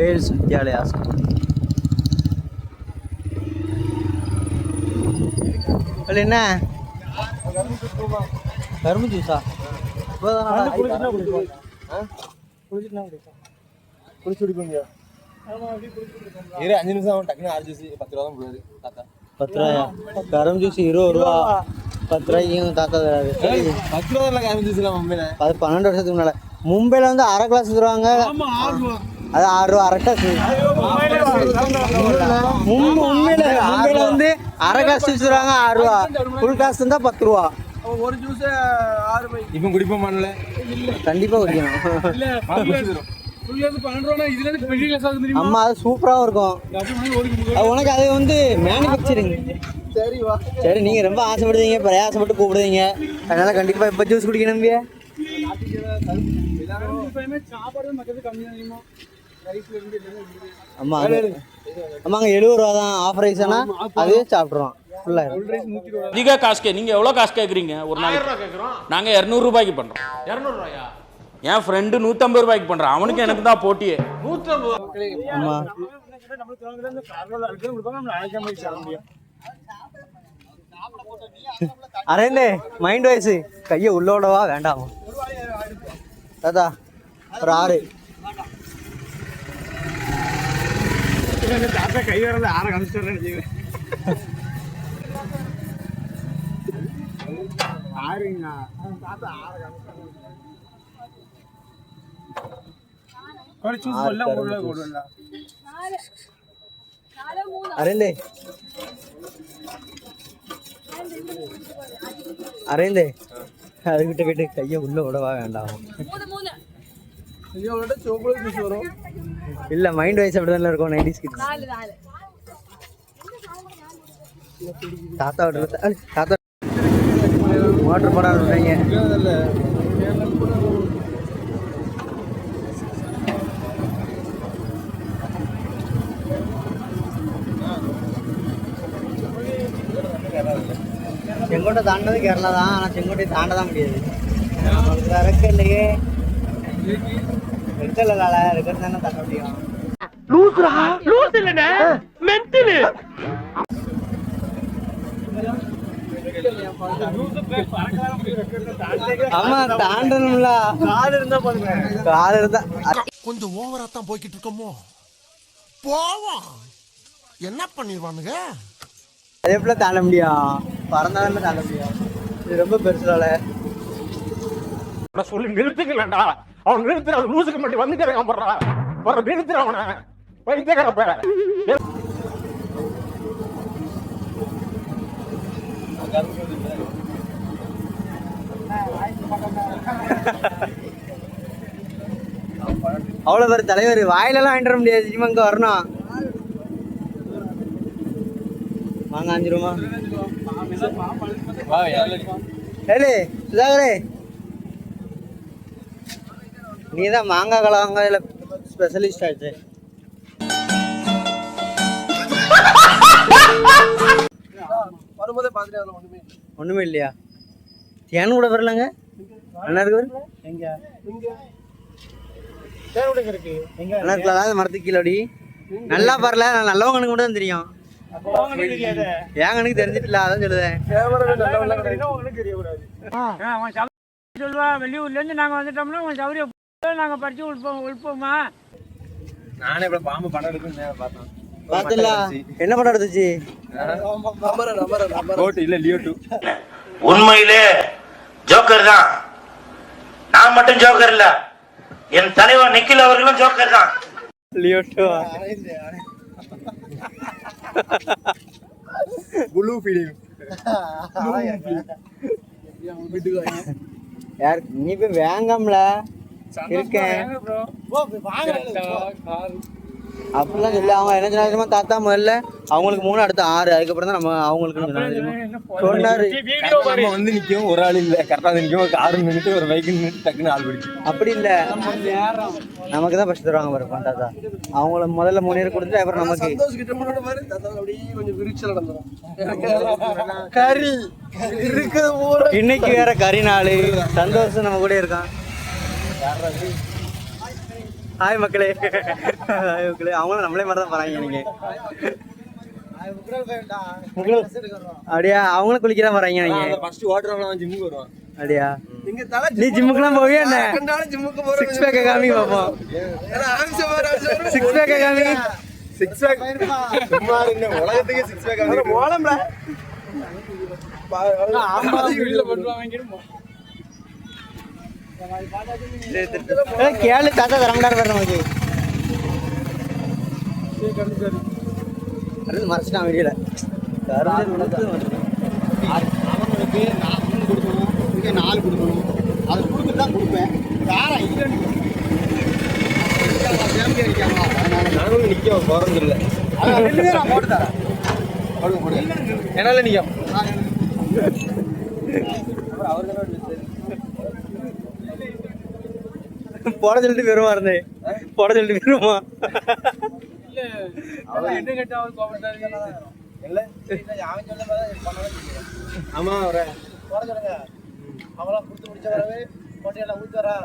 Wales Vidyalaya school. என்ன கரும்பு ஜூஸா? இரு 5 நிமிஷம் டக்குனு ஆறு ஜூஸ் 10 ரூபா தான் போடுவாரு தாத்தா. 10 ரூபாயா? கரும்பு ஜூஸ் 20 ரூபா. 10 ரூபாய்க்கும் தாத்தா தராது. 10 ரூபா இல்லை கரும்பு ஜூஸ் எல்லாம் மும்பைல. அது 12 வருஷத்துக்கு முன்னால. மும்பைல வந்து அரை கிளாஸ் தருவாங்க. அது 6 ரூபா அரை கிளாஸ். மும்பைல வந்து அரை கிளாஸ் ஜூஸ் தருவாங்க 6 ரூபா. ஃபுல் கிளாஸ் இருந்தா 10 ரூபா. ஒரு ஜூஸ் 6 ரூபாய். இப்போ குடிப்போமான்ல? கண்டிப்பா குடிக்கணும். அம்மா அது சூப்பராகவும் இருக்கும். உனக்கு அது வந்து மேனுஃபேக்சரிங். சரி நீங்க ரொம்ப ஆசைப்படுவீங்க, பிரயாசப்பட்டு கூப்பிடுவீங்க, அதனால கண்டிப்பா இப்ப ஜூஸ் குடிக்கணும். அம்மா ஆமாங்க 70 ரூபா தான் ஆஃபர் ரைஸ். ஆனால் அதுவே சாப்பிட்றோம் ஃபுல்லாக. அதிக காசு நீங்கள் எவ்வளோ காசு கேட்குறீங்க? ஒரு நாளைக்கு நாங்கள் 200 ரூபாய்க்கு பண்ணுறோம். 200 ரூபாயா? என் ஃப்ரெண்டு 150 ரூபாய்க்கு பண்ணுறான். அவனுக்கு எனக்கு தான் போட்டியே. 150. ஆமாம் அரேந்தே மைண்ட் வாய்ஸ் கையை உள்ளோடவா வேண்டாமா தாத்தா? ஒரு 6 கை வரல 6 கமிச்சிட்டு அரேந்தே அரேந்தே அதுகிட்ட போயிட்டு கையை உள்ள விடவா வேண்டாம்? இல்ல மைண்ட் வைஸ் அப்படிதான் இருக்கும். 90s கிட்ஸ் தாத்தா தாத்தா மோட்டர் போட விடுறீங்க. செங்கோட்டை தாண்டது கேரளா தான். ஆனால் செங்கோட்டை தாண்ட தான் முடியாது. நமக்கு ரெக்க இல்லையே. ரெக்க இல்லைல, ரெக்க தானே தாண்ட முடியும். ஆமா தாண்டணும்ல. கால் இருந்தா கொஞ்சம் ஓவரா தான் போய்கிட்டு இருக்கோமோ. போவோம் என்ன பண்ணிடுவானுங்க. அதே போல தாண்ட முடியும். பறந்தாலும் தாண்ட முடியும். இது ரொம்ப பெருசால சொல்லி நிறுத்துக்கலடா. அவன் நிறுத்துற லூசுக்கு மட்டும் வந்துக்கிறேன். போடுற நிறுத்துற அவனை பைத்தியக்கார பேர. அவ்வளோ பேர் தலைவர் வாயிலெல்லாம் வாங்கிட்டு வர முடியாது. இனிமே அங்கே வரணும். வாங்க 5 ரூபா. ஏலே சுதாகரே, நீ தான் மாங்காய் கலவாங்காயில ஸ்பெஷலிஸ்ட் ஆயிடுச்சு. ஒண்ணுமே இல்லையா? தேன் கூட வரலங்க. நல்லா இருக்கு. மரத்துக்கு கீழடி நல்லா பரல. நல்லவங்களுக்கு மட்டும் தான் தெரியும். ஏன் கணக்கு தெரிஞ்சிட்டல, அதான் சொல்லுதேன். சொல்லுவா வெளியூர்ல இருந்து நாங்க வந்துட்டோம்னா உங்க சௌரியம் நாங்க படிச்சு உள்போமா. நானே இப்ப பாம்பு படம் எடுக்குன்னு பார்த்தேன். பாத்தல என்ன படம் எடுத்துச்சு? இல்ல லியோ 2. உண்மையிலே ஜோக்கர் தான். நான் மட்டும் ஜோக்கர் இல்ல, என் தலைவர் நிக்கில் அவர்களும் ஜோக்கர் தான். Leo 2 blue film. யார் நீ போய் வேங்கம்ல இருக்கேன் அப்படிலாம் சொல்லி அவங்க என்ன சொன்னாங்க தாத்தா? முதல்ல அவங்களுக்கு 3, அடுத்து 6, அதுக்கப்புறம் தான் நம்ம அவங்களுக்கு சொன்னாரு. வந்து நிற்கும் ஒரு ஆள் இல்லை, கரெக்டாக நிற்கும். ஒரு கார் நின்றுட்டு ஒரு பைக்கு நின்றுட்டு டக்குன்னு ஆள் பிடிக்கும். அப்படி இல்லை, நமக்கு தான் ஃபர்ஸ்ட் தருவாங்க பாருப்பா தாத்தா. அவங்கள முதல்ல 3 பேர் கொடுத்துட்டு அப்புறம் நமக்கு. கறி இன்னைக்கு வேற கறி நாள். சந்தோஷம் நம்ம கூட இருக்கான். ஹாய் மக்களே. ஹாய் மக்களே. அவங்களும் நம்மளே மாதிரி தான் போறாங்க நீங்க. அப்படியா? அவங்களும் குளிக்க தான் போறாங்க நீங்க. ஃபர்ஸ்ட் ஓடுறவங்க ஜிம்முக்கு வருவான். அப்படியா? நீ ஜிம்முக்குலாம் போவியா என்ன? ஜிம்முக்கு போற 6 பேக்க காமிங்க பாப்போம். 6 பேக்க காமிங்க. 6 பேக் சும்மா இருங்க. உலகத்துக்கு 6 பேக் வந்து போலாம்டா. ஆமா வீட்ல பண்ணுவாங்க. கேளு தாத்தா தரமாட்டாரு பாரு நமக்கு. அது மறைச்சிட்டான் வீடியோல. அவங்களுக்கு 3 கொடுக்கணும், இங்கே 4 கொடுக்கணும். அது கொடுத்துட்டு தான் கொடுப்பேன். காரம் இல்லைன்னு நாங்களும் நிற்க போறது இல்லை. நான் போட்டு தரேன். என்னால நிற்கும். போட சொல்லிட்டு பெருமா இருந்தேன். போட சொல்லிட்டு பெருமா. ஆமா ஒரு போட சொல்லுங்க. அவங்களாம் கொடுத்து முடிச்ச வரவே போட்டியெல்லாம் ஊற்றி வரா.